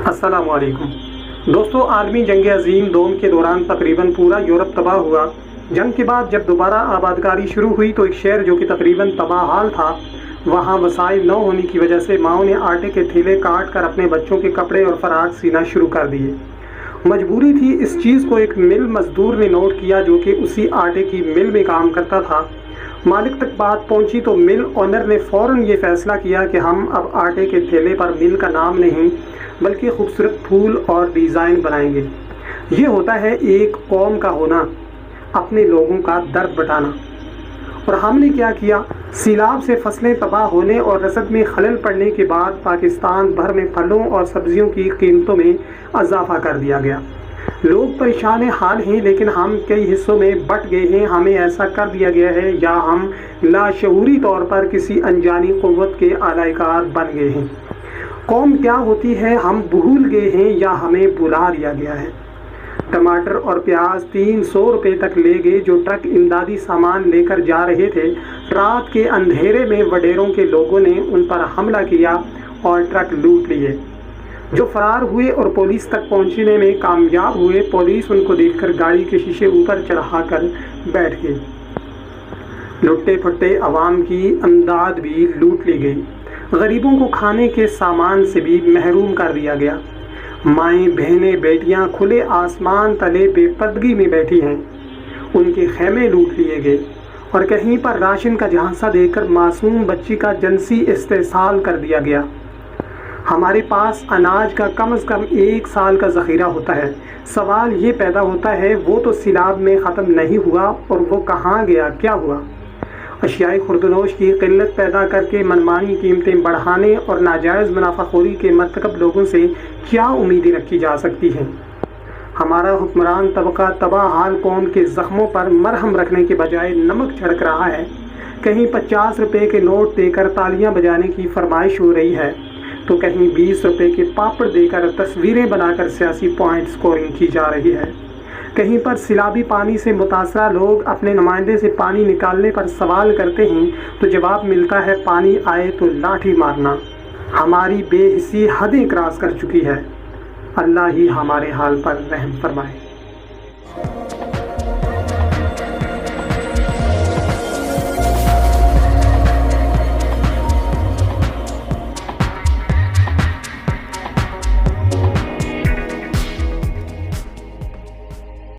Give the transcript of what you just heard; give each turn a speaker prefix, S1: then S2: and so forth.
S1: अस्सलाम वालेकुम दोस्तों, आलमी जंग अजीम दोम के दौरान तकरीबन पूरा यूरोप तबाह हुआ। जंग के बाद जब दोबारा आबादकारी शुरू हुई तो एक शहर जो कि तकरीबन तबाह हाल था, वहाँ वसाइल न होने की वजह से माओं ने आटे के थैले काट कर अपने बच्चों के कपड़े और फराक सीना शुरू कर दिए। मजबूरी थी। इस चीज़ को एक मिल मजदूर ने नोट किया जो कि उसी आटे की मिल में काम करता था। मालिक तक बात पहुंची तो मिल ऑनर ने फ़ौरन ये फ़ैसला किया कि हम अब आटे के थैले पर मिल का नाम नहीं बल्कि खूबसूरत फूल और डिज़ाइन बनाएंगे। ये होता है एक कौम का होना, अपने लोगों का दर्द बटाना। और हमने क्या किया, सैलाब से फसलें तबाह होने और रसद में खलल पड़ने के बाद पाकिस्तान भर में फलों और सब्जियों की कीमतों में इजाफा कर दिया गया। लोग परेशान हाल हैं, लेकिन हम कई हिस्सों में बट गए हैं। हमें ऐसा कर दिया गया है या हम लाशऊरी तौर पर किसी अनजानी क़ुव्वत के आलाकार बन गए हैं। कौम क्या होती है हम भूल गए हैं या हमें बुला दिया गया है। टमाटर और प्याज 300 रुपये तक ले गए जो ट्रक इमदादी सामान लेकर जा रहे थे। रात के अंधेरे में वडेरों के लोगों ने उन पर हमला किया और ट्रक लूट लिए। जो फरार हुए और पुलिस तक पहुंचने में कामयाब हुए, पुलिस उनको देखकर गाड़ी के शीशे ऊपर चढ़ाकर बैठ गई। लुट्टे फुट्टे अवाम की अमदाद भी लूट ली गई। गरीबों को खाने के सामान से भी महरूम कर दिया गया। माएँ बहनें बेटियां खुले आसमान तले बेपर्दगी में बैठी हैं। उनके खेमे लूट लिए गए और कहीं पर राशन का झांसा देकर मासूम बच्ची का जिनसी इस्तेसाल कर दिया गया। हमारे पास अनाज का कम से कम 1 साल का ज़ख़ीरा होता है। सवाल ये पैदा होता है वो तो सैलाब में ख़त्म नहीं हुआ और वो कहाँ गया, क्या हुआ। अशियाई खुर्दनोश की किल्लत पैदा करके मनमानी कीमतें बढ़ाने और नाजायज़ मुनाफाखोरी के मरतकब लोगों से क्या उम्मीदें रखी जा सकती हैं। हमारा हुक्मरान तबका तबाह हाल कौम के ज़ख्मों पर मरहम रखने के बजाय नमक छिड़क रहा है। कहीं 50 रुपये के नोट देकर तालियां बजाने की फरमाइश हो रही है तो कहीं 20 रुपये के पापड़ देकर तस्वीरें बनाकर सियासी पॉइंट स्कोरिंग की जा रही है। कहीं पर सैलाबी पानी से मुतासरा लोग अपने नुमाइंदे से पानी निकालने पर सवाल करते हैं तो जवाब मिलता है पानी आए तो लाठी मारना। हमारी बेहिसी हदें क्रॉस कर चुकी है। अल्लाह ही हमारे हाल पर रहम फरमाए।